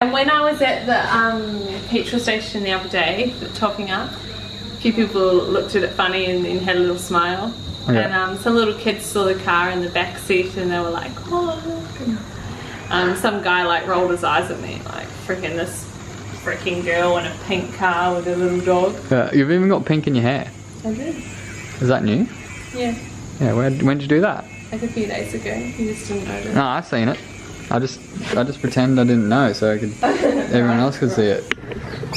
And when I was at the petrol station the other day, topping up, a few people looked at it funny and then had a little smile. Okay. And some little kids saw the car in the back seat and they were like, oh, look. Some guy like rolled his eyes at me, like this freaking girl in a pink car with a little dog. You've even got pink in your hair. I did. Is that new? Yeah. Yeah, when did you do that? Like a few days ago. You just didn't notice. No, I've seen it. I just pretend I didn't know so everyone else could see it.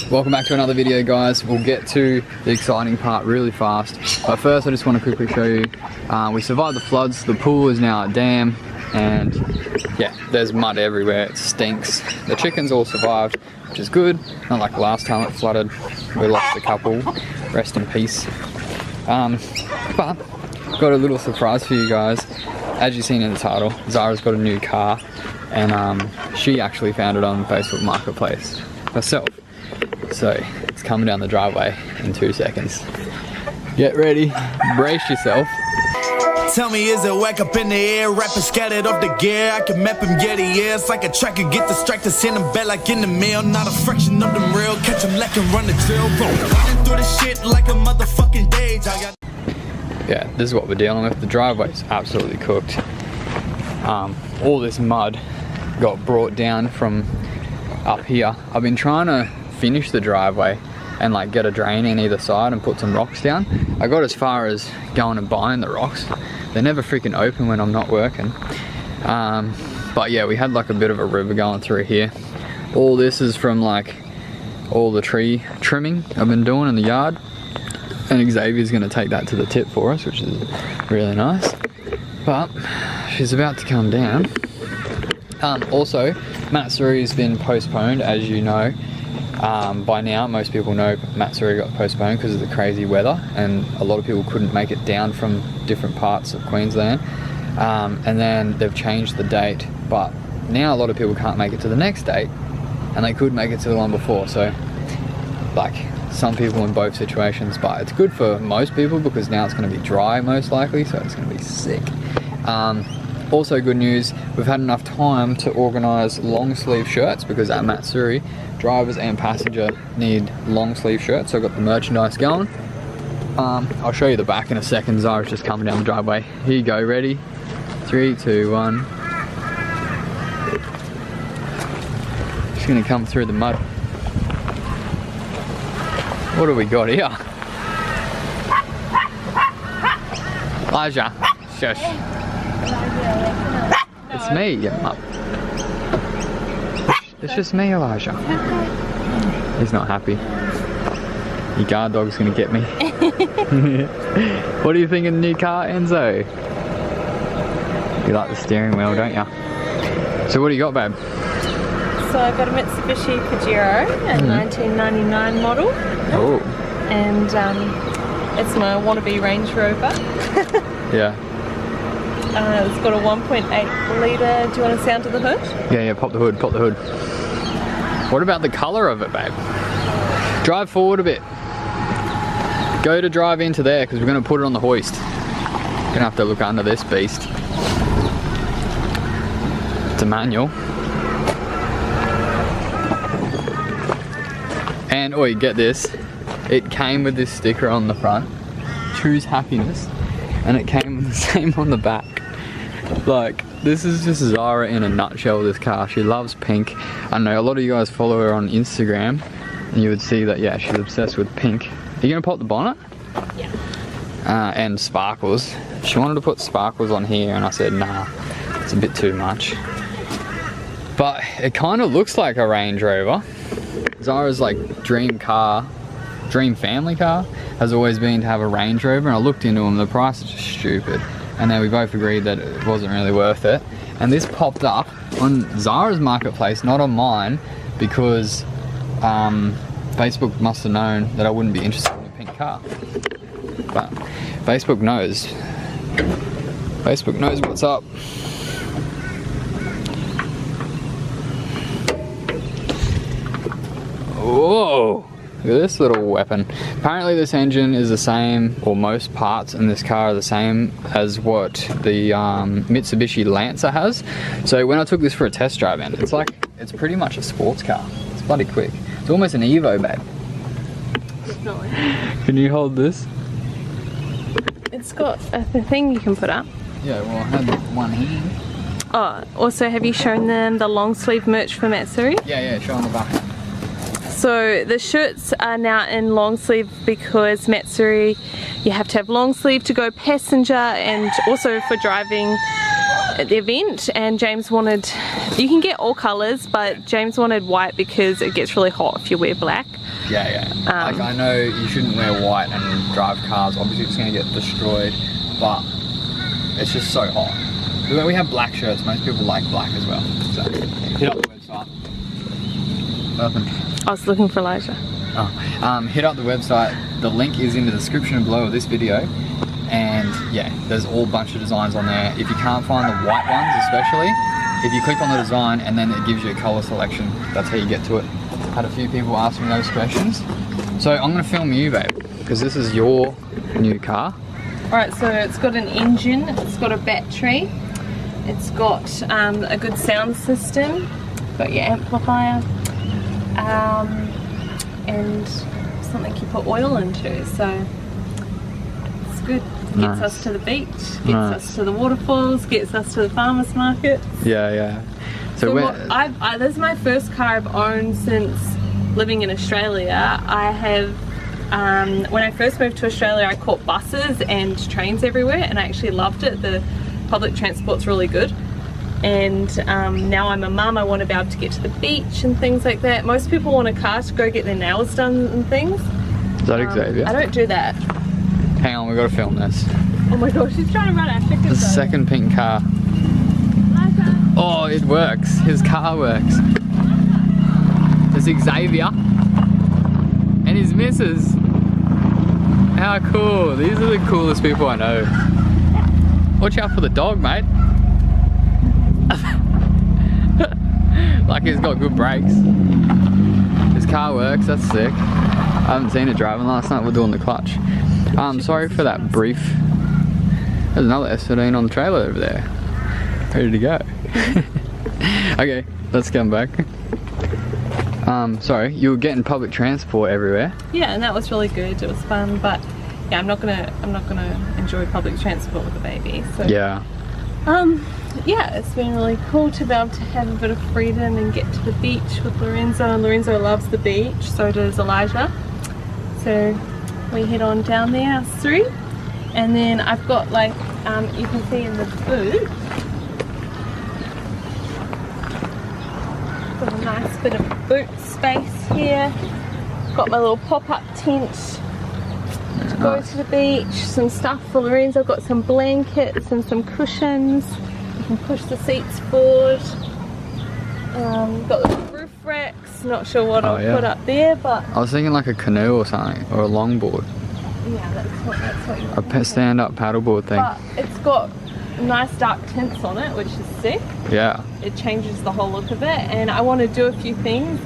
Welcome back to another video, guys. We'll get to the exciting part really fast. But first I just want to quickly show you, we survived the floods. The pool is now a dam and yeah, there's mud everywhere. It stinks. The chickens all survived, which is good. Not like last time it flooded. We lost a couple. Rest in peace. But got a little surprise for you guys. As you've seen in the title, Zara's got a new car and she actually found it on Facebook Marketplace herself. So it's coming down the driveway in 2 seconds. Get ready, brace yourself. Tell me, is it whack up in the air? Rapping scattered off the gear. I can map him, get it, yeah. It's like a tracker, get distracted, send him back like in the mail. Not a fraction of them real. Catch him like and run the drill. Running through the shit like a motherfucking dage. Yeah, this is what we're dealing with. The driveway's absolutely cooked. All this mud got brought down from up here. I've been trying to finish the driveway and like get a drain in either side and put some rocks down. I got as far as going and buying the rocks. They're never freaking open when I'm not working. But yeah, we had like a bit of a river going through here. All this is from like all the tree trimming I've been doing in the yard. And Xavier's gonna take that to the tip for us, which is really nice. But she's about to come down. Also, Matsuri's been postponed, as you know. By now, most people know Matsuri got postponed because of the crazy weather, and a lot of people couldn't make it down from different parts of Queensland. And then they've changed the date, but now a lot of people can't make it to the next date, and they could make it to the one before. So, like, some people in both situations, but it's good for most people because now it's going to be dry most likely, so it's going to be sick. Also good news, we've had enough time to organise long sleeve shirts because at Matsuri, drivers and passenger need long sleeve shirts, so I've got the merchandise going. I'll show you the back in a second. Zara's just coming down the driveway. Here you go, ready? 3, 2, 1. She's going to come through the mud. What do we got here? Elijah, shush. It's me, you mup. It's just me, Elijah. He's not happy. Your guard dog's gonna get me. What do you think of the new car, Enzo? You like the steering wheel, don't you? So what do you got, babe? So I've got a Mitsubishi Pajero, a 1999 model. Oh. And it's my wannabe Range Rover. Yeah. It's got a 1.8 litre. Do you want to sound to the hood? Yeah, pop the hood, pop the hood. What about the colour of it, babe? Drive forward a bit. Go to drive into there because we're going to put it on the hoist. Gonna have to look under this beast. It's a manual. And, oh, you get this. It came with this sticker on the front. Choose happiness. And it came with the same on the back. Like, this is just Zara in a nutshell, this car. She loves pink. I know a lot of you guys follow her on Instagram and you would see that, yeah, she's obsessed with pink. Are you gonna pop the bonnet? Yeah. And sparkles. She wanted to put sparkles on here and I said, nah, it's a bit too much. But it kind of looks like a Range Rover. Zara's like dream car, dream family car has always been to have a Range Rover, and I looked into them, the price is just stupid. And then we both agreed that it wasn't really worth it. And this popped up on Zara's marketplace, not on mine, because Facebook must have known that I wouldn't be interested in a pink car. But Facebook knows. Facebook knows what's up. Whoa! Look at this little weapon. Apparently this engine is the same, or most parts in this car are the same as what the Mitsubishi Lancer has. So when I took this for a test drive, and it's pretty much a sports car. It's bloody quick. It's almost an Evo, babe. Definitely. Can you hold this? It's got a thing you can put up. Yeah, well, I had one here. Oh, also have you shown them the long sleeve merch for Matsuri? Yeah, show on the back. So the shirts are now in long sleeve because Matsuri, you have to have long sleeve to go passenger and also for driving at the event. And James wanted, you can get all colours, but James wanted white because it gets really hot if you wear black. Yeah. Like I know you shouldn't wear white and drive cars. Obviously it's going to get destroyed, but it's just so hot. We have black shirts. Most people like black as well. So hit up the website. Nothing. I was looking for Elijah. Hit up the website. The link is in the description below of this video. And yeah, there's all bunch of designs on there. If you can't find the white ones especially, if you click on the design and then it gives you a colour selection, that's how you get to it. Had a few people ask me those questions. So I'm going to film you, babe, because this is your new car. Alright, so it's got an engine, it's got a battery, it's got a good sound system, got your amplifier, and something you put oil into, so it's good. Gets us to the beach, gets us to the waterfalls, gets us to the farmers market. Yeah. So this is my first car I've owned since living in Australia. I have, when I first moved to Australia, I caught buses and trains everywhere, and I actually loved it. The public transport's really good. And now I'm a mum, I want to be able to get to the beach and things like that. Most people want a car to go get their nails done and things. Is that Xavier? I don't do that. Hang on, we've got to film this. Oh my gosh, she's trying to run our chickens. The second pink car. Oh, it works. His car works. There's Xavier and his missus. How cool. These are the coolest people I know. Watch out for the dog, mate. Like he's got good brakes. His car works, that's sick. I haven't seen it driving last night, we're doing the clutch. Sorry for that brief. There's another S13 on the trailer over there. Ready to go. Okay, let's come back. Sorry, you were getting public transport everywhere. Yeah, and that was really good. It was fun, but yeah, I'm not gonna enjoy public transport with a baby. So yeah. Yeah, it's been really cool to be able to have a bit of freedom and get to the beach with Lorenzo, and Lorenzo loves the beach, so does Elijah. So we head on down there, us three, and then I've got, like, you can see in the boot, got a nice bit of boot space here. Got my little pop-up tent to go to the beach, some stuff for Lorenzo. I've got some blankets and some cushions. You can push the seats forward. Got the roof racks, not sure what I'll put up there, but I was thinking like a canoe or something, or a longboard. yeah, that's what you A stand-up paddleboard thing. But it's got nice dark tints on it, which is sick. Yeah. It changes the whole look of it, and I want to do a few things.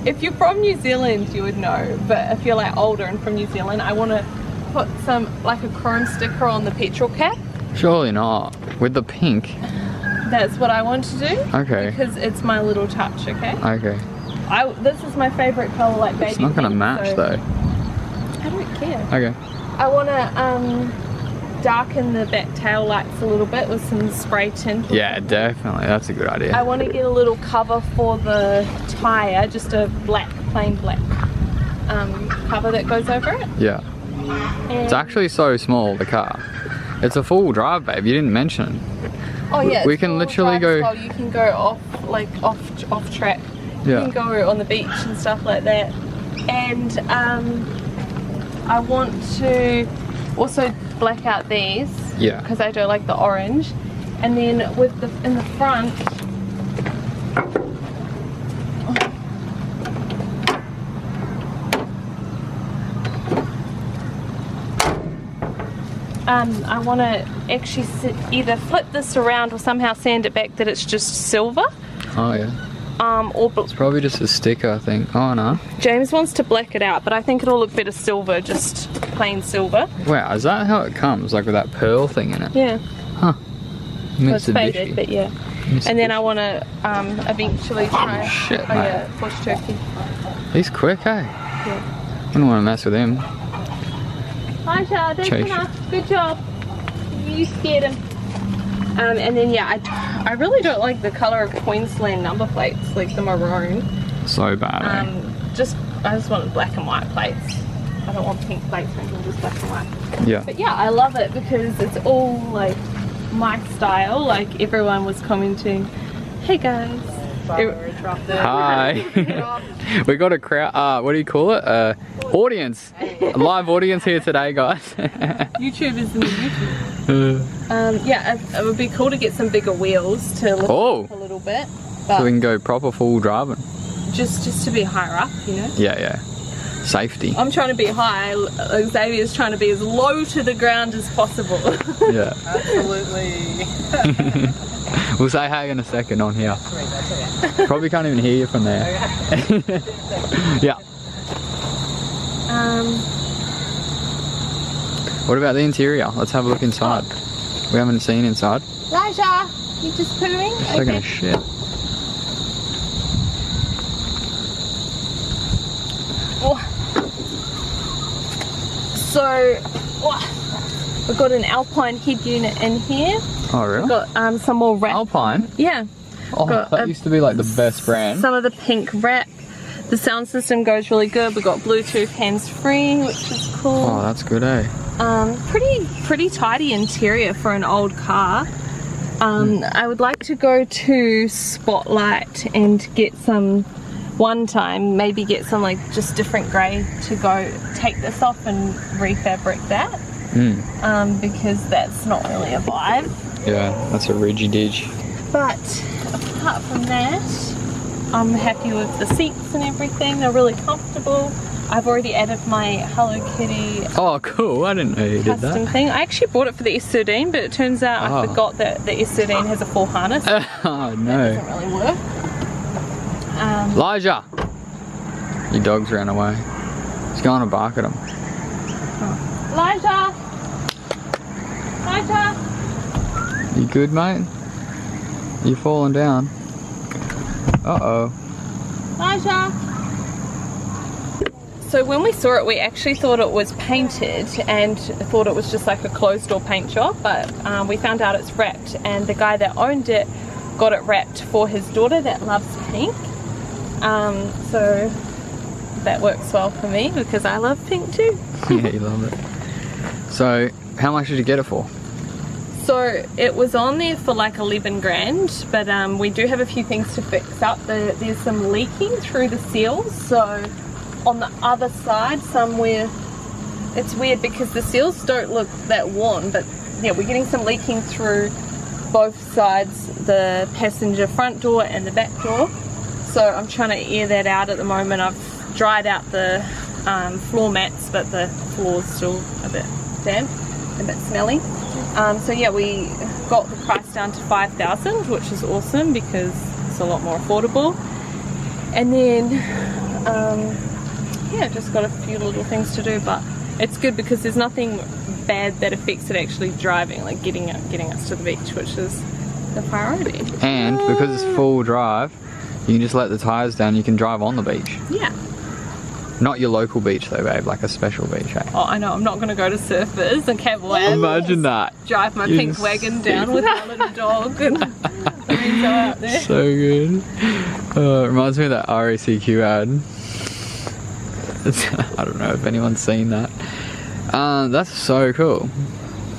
If you're from New Zealand, you would know, but if you're like older and from New Zealand, I want to put some, like, a chrome sticker on the petrol cap. Surely not. With the pink. That's what I want to do. Okay. Because it's my little touch, okay? Okay. This is my favourite colour, like baby It's not going to pink, match so though. I don't care. Okay. I want to darken the back tail lights a little bit with some spray tint. Yeah, definitely. That's a good idea. I want to get a little cover for the tyre, just a plain black cover that goes over it. Yeah. And It's actually so small, the car. It's a four-wheel drive, babe. You didn't mention. oh yeah, we it's can four-wheel literally drive go- as well. You can go off track. Yeah. You can go on the beach and stuff like that. And I want to also black out these. Yeah. Because I don't like the orange. And then in the front, I want to actually either flip this around or somehow sand it back that it's just silver. Oh yeah. Or It's probably just a sticker, I think. Oh no. James wants to black it out, but I think it'll look better silver, just plain silver. Wow, is that how it comes? Like with that pearl thing in it? Yeah. Huh. So it's faded, but yeah. And then I want to eventually try bush turkey. He's quick, eh? Yeah. I don't want to mess with him. Hi, Char. That's enough. Good job. You scared him. And then yeah, I really don't like the colour of Queensland number plates, like the maroon. So bad, eh? I just wanted black and white plates. I don't want pink plates, I want just black and white. Yeah. But yeah, I love it because it's all like my style. Like everyone was commenting, hey guys. Hi. We got a crowd, what do you call it? Audience. A live audience here today, guys. YouTubers in the YouTube. Yeah, it would be cool to get some bigger wheels to lift up a little bit. But so we can go proper full driving. Just to be higher up, you know? Yeah, yeah. Safety. I'm trying to be high, Xavier's trying to be as low to the ground as possible. Yeah. Absolutely. We'll say hi in a second on here. Probably can't even hear you from there. Yeah. What about the interior? Let's have a look inside. We haven't seen inside. Elijah, you just pooing? Just taking a shit. So, we've got an Alpine head unit in here. Oh really? We've got some more wrap. Alpine? Yeah. Oh, that used to be like the best brand. Some of the pink wrap. The sound system goes really good. We've got Bluetooth hands-free, which is cool. Oh, that's good, eh? Pretty tidy interior for an old car. I would like to go to Spotlight and get some, maybe get some like just different grey to go take this off and refabric that. Because that's not really a vibe. Yeah, that's a ridgy-dig. But apart from that, I'm happy with the seats and everything. They're really comfortable. I've already added my Hello Kitty Oh, cool. I didn't know you did custom that. thing. I actually bought it for the S13, but it turns out I forgot that the S13 has a full harness. Oh, no. It doesn't really work. Elijah! Your dog's ran away. He's going to bark at him. Elijah! Elijah! You good, mate? You falling down? Uh-oh. Elijah! So when we saw it, we actually thought it was painted and thought it was just like a closed door paint job, but we found out it's wrapped, and the guy that owned it got it wrapped for his daughter that loves pink. So that works well for me because I love pink too. Yeah, you love it. So, how much did you get it for? So it was on there for like 11 grand, but we do have a few things to fix up. There's some leaking through the seals, so on the other side somewhere, it's weird because the seals don't look that worn, but yeah, we're getting some leaking through both sides, the passenger front door and the back door. So I'm trying to air that out at the moment. I've dried out the floor mats, but the floor's still a bit damp, a bit smelly. So yeah, we got the price down to 5,000, which is awesome because it's a lot more affordable. And then yeah, just got a few little things to do, but it's good because there's nothing bad that affects it actually driving, like getting us to the beach, which is the priority. And because it's full drive, you can just let the tyres down, you can drive on the beach. Yeah. Not your local beach though, babe, like a special beach, eh? Oh, I know, I'm not going to go to Surfers and Cab Labs. Imagine that. Drive my pink wagon down with my little dog and Lorenzo out there. So good. It reminds me of that RACQ ad. I don't know if anyone's seen that. That's so cool.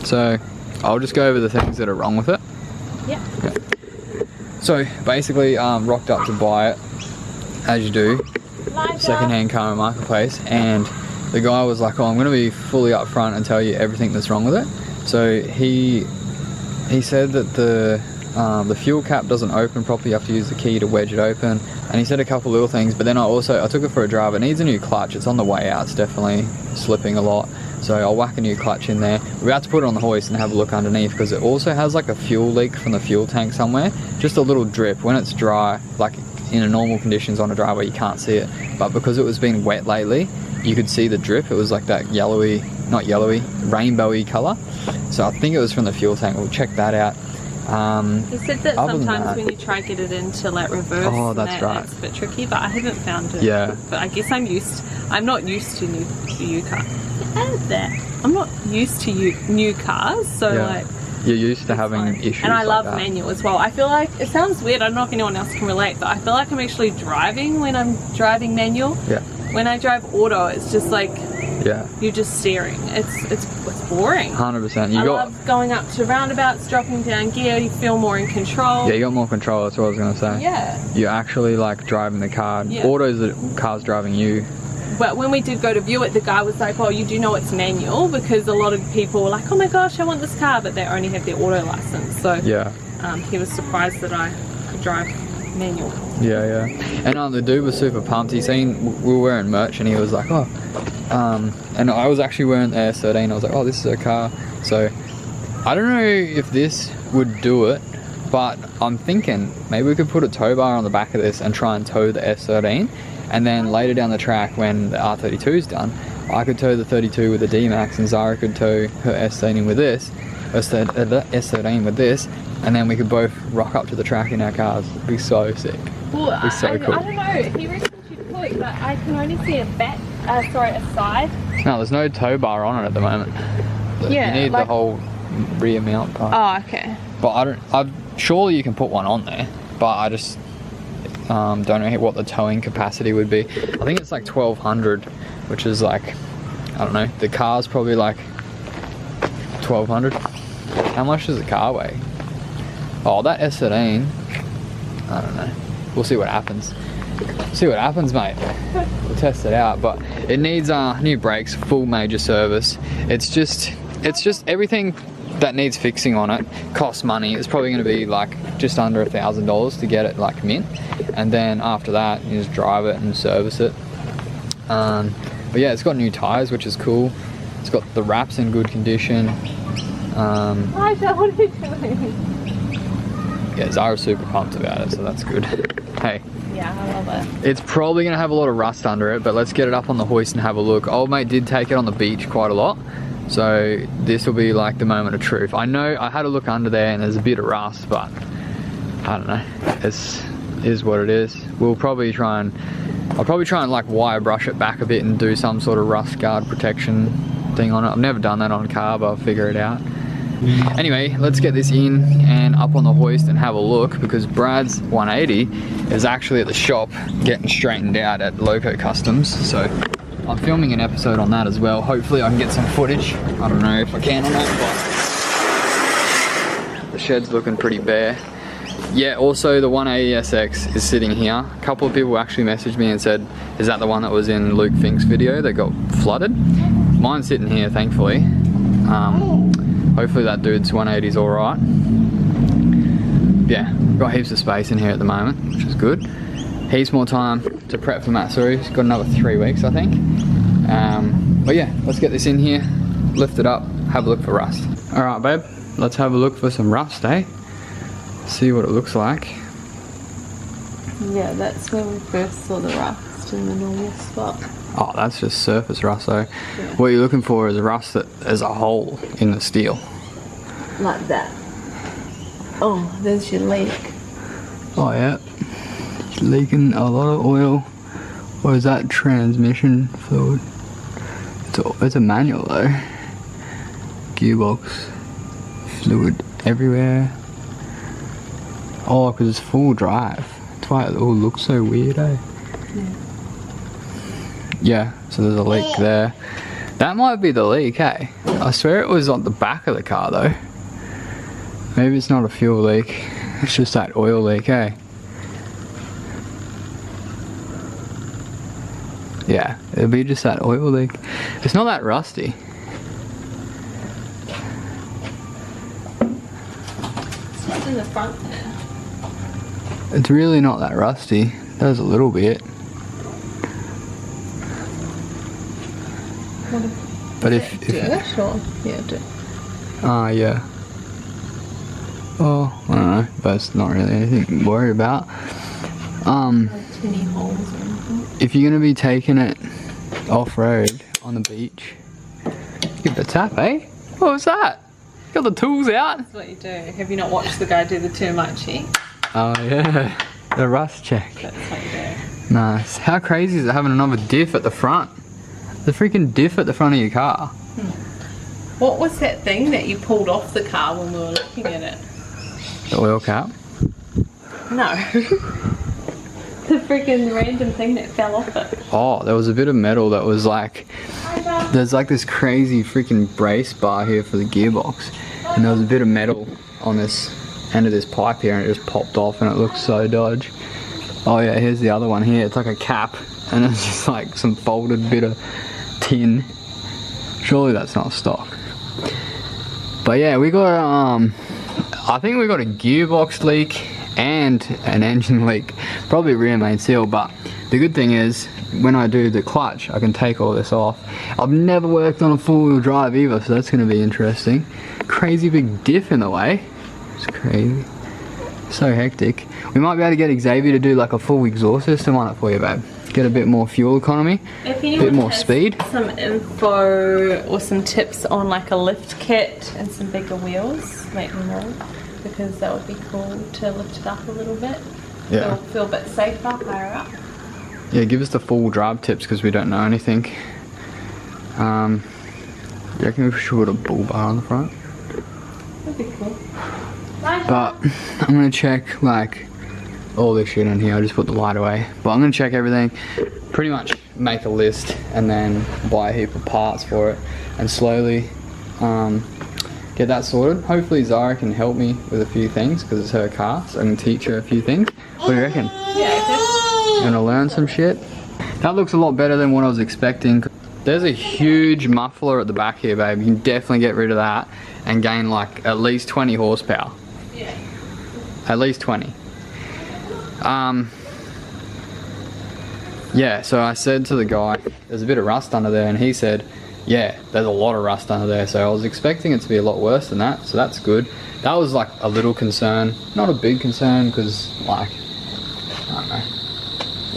So, I'll just go over the things that are wrong with it. Yeah. Okay. So, basically, rocked up to buy it, as you do. Second-hand car in marketplace, and the guy was like, oh, I'm going to be fully upfront and tell you everything that's wrong with it. So he said that the fuel cap doesn't open properly, you have to use the key to wedge it open, and he said a couple little things, but then I took it for a drive. It needs a new clutch, it's on the way out, it's definitely slipping a lot, so I'll whack a new clutch in there. We're about to put it on the hoist and have a look underneath, because it also has like a fuel leak from the fuel tank somewhere, just a little drip. When it's dry, like in a normal conditions on a driveway, you can't see it, but because it was being wet lately, you could see the drip. It was like that yellowy, not yellowy, rainbowy colour. So I think it was from the fuel tank. We'll check that out. He said that other than sometimes that- when you try to get it into like reverse, Oh, and that's right. it's a bit tricky, but I haven't found it. Yeah. But I guess I'm not used to new cars. I'm not used to new cars, so Yeah. like You're used to it's having fine. issues And I like love that. manual as well. I feel like, it sounds weird, I don't know if anyone else can relate, but I feel like I'm actually driving when I'm driving manual. Yeah. When I drive auto, it's just like Yeah. you're just steering. It's boring. 100%. You I got love going up to roundabouts, dropping down gear, you feel more in control. yeah, you got more control. That's what I was gonna say. Yeah. You're actually like driving the car. Yeah. Auto's the car's driving you. But when we did go to view it, the guy was like, oh, you do know it's manual, because a lot of people were like, oh my gosh, I want this car, but they only have their auto license. So Yeah. he was surprised that I could drive manual. Yeah, yeah. And the dude was super pumped. He seen we were wearing merch and he was like, oh. And I was actually wearing the S13. I was like, oh, this is a car. So I don't know if this would do it, but I'm thinking maybe we could put a tow bar on the back of this and try and tow the S13. And then later down the track, when the R32 is done, I could tow the 32 with the D-Max and Zara could tow her S13 with this, S13 with this, and then we could both rock up to the track in our cars. It'd be so sick. Well, It'd be so cool. I don't know. He reckons you could, but I can only see a side. No, there's no tow bar on it at the moment. Yeah, you need like- the whole rear mount part. Oh, okay. But surely you can put one on there, but I just don't know what the towing capacity would be. I think it's like 1200, which is like, I don't know, the car's probably like 1200. How much does the car weigh? Oh, that S13, I don't know. We'll see what happens. See what happens, mate. We'll test it out, but it needs new brakes, full major service. It's just everything that needs fixing on it costs money. It's probably going to be like just under $1,000 to get it like mint, and then after that you just drive it and service it. But yeah, it's got new tires, which is cool. It's got the wraps in good condition. Hi, Joe, what are you doing? Yeah, Zara's super pumped about it, so that's good. Hey, Yeah, I love it. it's probably going to have a lot of rust under it, but let's get it up on the hoist and have a look. Old mate did take it on the beach quite a lot, so this will be like the moment of truth. I know I had a look under there and there's a bit of rust, but I don't know. It is what it is. I'll probably try and like wire brush it back a bit and do some sort of rust guard protection thing on it. I've never done that on a car, but I'll figure it out. Anyway, let's get this in and up on the hoist and have a look, because Brad's 180 is actually at the shop getting straightened out at Loco Customs. So I'm filming an episode on that as well. Hopefully I can get some footage. I don't know if I can or not, but the shed's looking pretty bare. Yeah, also the 180SX is sitting here. A couple of people actually messaged me and said, is that the one that was in Luke Fink's video that got flooded? Mine's sitting here, thankfully. Hopefully that dude's 180's alright. Yeah, got heaps of space in here at the moment, which is good. Heaps more time to prep for Matsuri. He's got another 3 weeks, I think. But yeah, let's get this in here, lift it up, have a look for rust. Alright babe, let's have a look for some rust, eh? See what it looks like. Yeah, that's where we first saw the rust in the normal spot. Oh, that's just surface rust though. Yeah. What you're looking for is rust that there's a hole in the steel. Like that. Oh, there's your leak. Oh yeah, it's leaking a lot of oil. Or is that transmission fluid? It's a manual though. Gearbox fluid everywhere. Oh, because it's full drive. That's why it all looks so weird, eh? Yeah. Yeah, so there's a leak there. That might be the leak, eh? I swear it was on the back of the car though. Maybe it's not a fuel leak. It's just that oil leak, eh? Yeah, it'll be just that oil leak. It's not that rusty. What's in the front there? It's really not that rusty. There's a little bit. But if Dirt or? Yeah, dirt. yeah. Oh, I don't know, but it's not really anything to worry about. Like 20 holes or anything. If you're gonna be taking it off-road on the beach, give it a tap, eh? What was that? Got the tools out. That's what you do. Have you not watched the guy do the termite? Oh yeah, the rust check. That's what you do. Nice. How crazy is it having another diff at the front? The freaking diff at the front of your car. What was that thing that you pulled off the car when we were looking at it? The oil cap. No. The freaking random thing that fell off it. Oh, there was a bit of metal that was like, there's like this crazy freaking brace bar here for the gearbox, and there was a bit of metal on this end of this pipe here, and it just popped off, and it looks so dodgy. Oh yeah, here's the other one here. It's like a cap, and it's just like some folded bit of tin. Surely that's not stock. But yeah, we got I think we got a gearbox leak and an engine leak, probably rear main seal. But the good thing is, when I do the clutch, I can take all this off. I've never worked on a four-wheel drive either, so that's going to be interesting. Crazy big diff in the way. It's crazy, so hectic. We might be able to get Xavier to do like a full exhaust system on it for you, babe. Get a bit more fuel economy, a bit more speed. Some info or some tips on like a lift kit and some bigger wheels, let me know, because that would be cool to lift it up a little bit. Yeah. Feel a bit safer higher up. Yeah, give us the full drive tips because we don't know anything. Do you reckon we should put a bull bar on the front? That'd be cool. But I'm gonna check like all this shit in here. I just put the light away, but I'm gonna check everything, pretty much make a list and then buy a heap of parts for it and slowly get that sorted. Hopefully Zara can help me with a few things because it's her car, so I can teach her a few things. What do you reckon? Yeah, You gonna learn some shit? That looks a lot better than what I was expecting. There's a huge muffler at the back here, babe. You can definitely get rid of that and gain like at least 20 horsepower. yeah. At least 20. Yeah, so I said to the guy, there's a bit of rust under there, and he said, yeah, there's a lot of rust under there. So I was expecting it to be a lot worse than that, so that's good. That was like a little concern, not a big concern, because like, I don't know,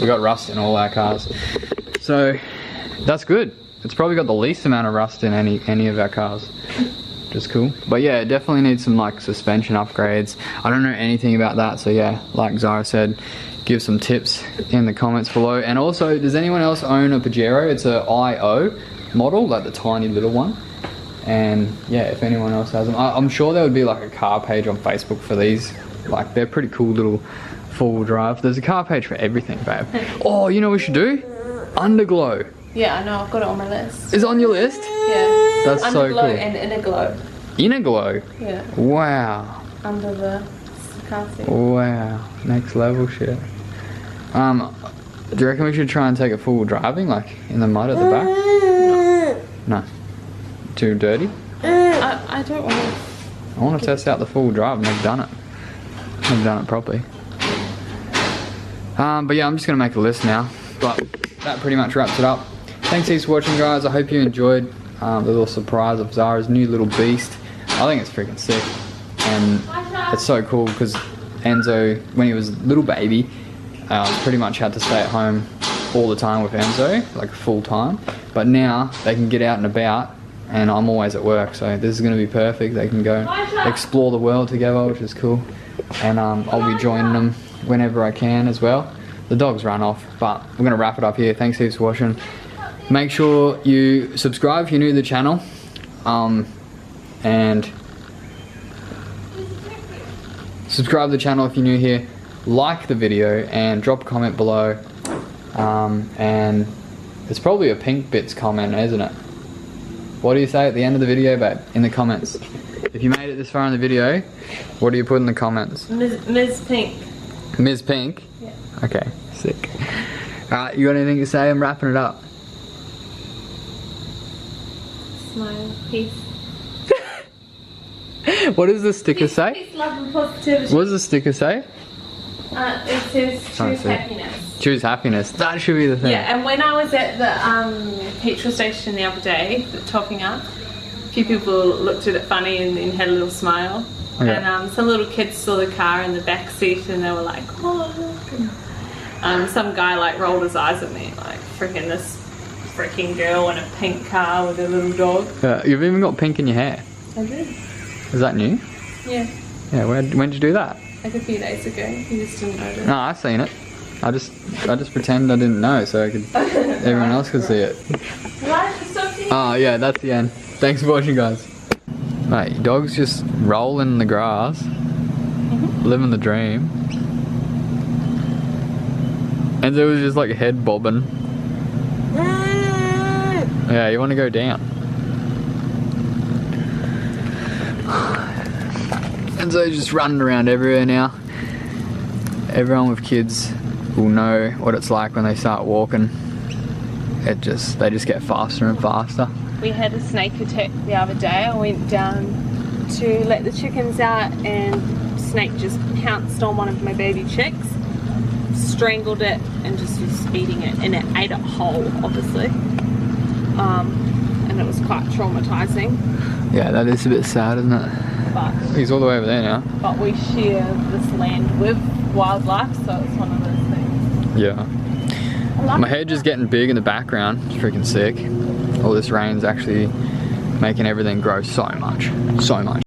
we got rust in all our cars. So that's good. It's probably got the least amount of rust in any of our cars. Just cool. But yeah, it definitely needs some like suspension upgrades. I don't know anything about that, so yeah, like Zara said, give some tips in the comments below. And also, does anyone else own a Pajero? It's a IO model, like the tiny little one. And yeah, if anyone else has them, I'm sure there would be like a car page on Facebook for these. Like, they're pretty cool little four-wheel drive. There's a car page for everything, babe. Oh, you know what we should do? Underglow. Yeah, I know, I've got it on my list. Is it on your list? Yeah. That's so cool. Underglow and inner glow. Inner glow? Yeah. Wow. Under the chassis. Wow. Next level shit. Do you reckon we should try and take it full driving, like in the mud at the back? No. Too dirty? I don't want to. I want to test out the full drive, and they've done it. They've done it properly. But yeah, I'm just going to make a list now. But that pretty much wraps it up. Thanks heaps for watching, guys. I hope you enjoyed the little surprise of Zara's new little beast. I think it's freaking sick. And it's so cool because Enzo, when he was a little baby, pretty much had to stay at home all the time with Enzo, like full time. But now they can get out and about, and I'm always at work, so this is going to be perfect. They can go explore the world together, which is cool. And I'll be joining them whenever I can as well. The dog's run off, but we're going to wrap it up here. Thanks heaps for watching. Make sure you subscribe if you're new to the channel. And subscribe to the channel if you're new here. Like the video and drop a comment below. And it's probably a pink bits comment, isn't it? What do you say at the end of the video, babe? In the comments. If you made it this far in the video, what do you put in the comments? Ms. Pink. Ms. Pink? Yeah. Okay, sick. Alright, you got anything to say? I'm wrapping it up. Smile. Peace. What does the sticker say? Peace, love and positivity. What does the sticker say? It says choose happiness. Choose happiness. That should be the thing. Yeah, and when I was at the petrol station the other day, topping up, a few people looked at it funny and had a little smile. Okay. And some little kids saw the car in the back seat and they were like, oh, look. And some guy like rolled his eyes at me, like this freaking girl in a pink car with a little dog. You've even got pink in your hair. I did. Is that new? Yeah, Yeah, when did you do that? like a few days ago. You just didn't notice. No, I've seen it. I just pretended I didn't know so I could everyone else could see it. Oh yeah, that's the end. Thanks for watching, guys. Mate, dog's just rolling in the grass, living the dream. And there was just like head bobbing. Yeah, you want to go down. And so just running around everywhere now. Everyone with kids will know what it's like when they start walking. They just get faster and faster. We had a snake attack the other day. I went down to let the chickens out and snake just pounced on one of my baby chicks, strangled it and just was eating it, and it ate it whole, obviously. And it was quite traumatizing. Yeah, that is a bit sad, isn't it? But he's all the way over there now. But we share this land with wildlife, so it's one of those things. Yeah. My hedge is getting big in the background. It's freaking sick. All this rain's actually making everything grow so much. So much.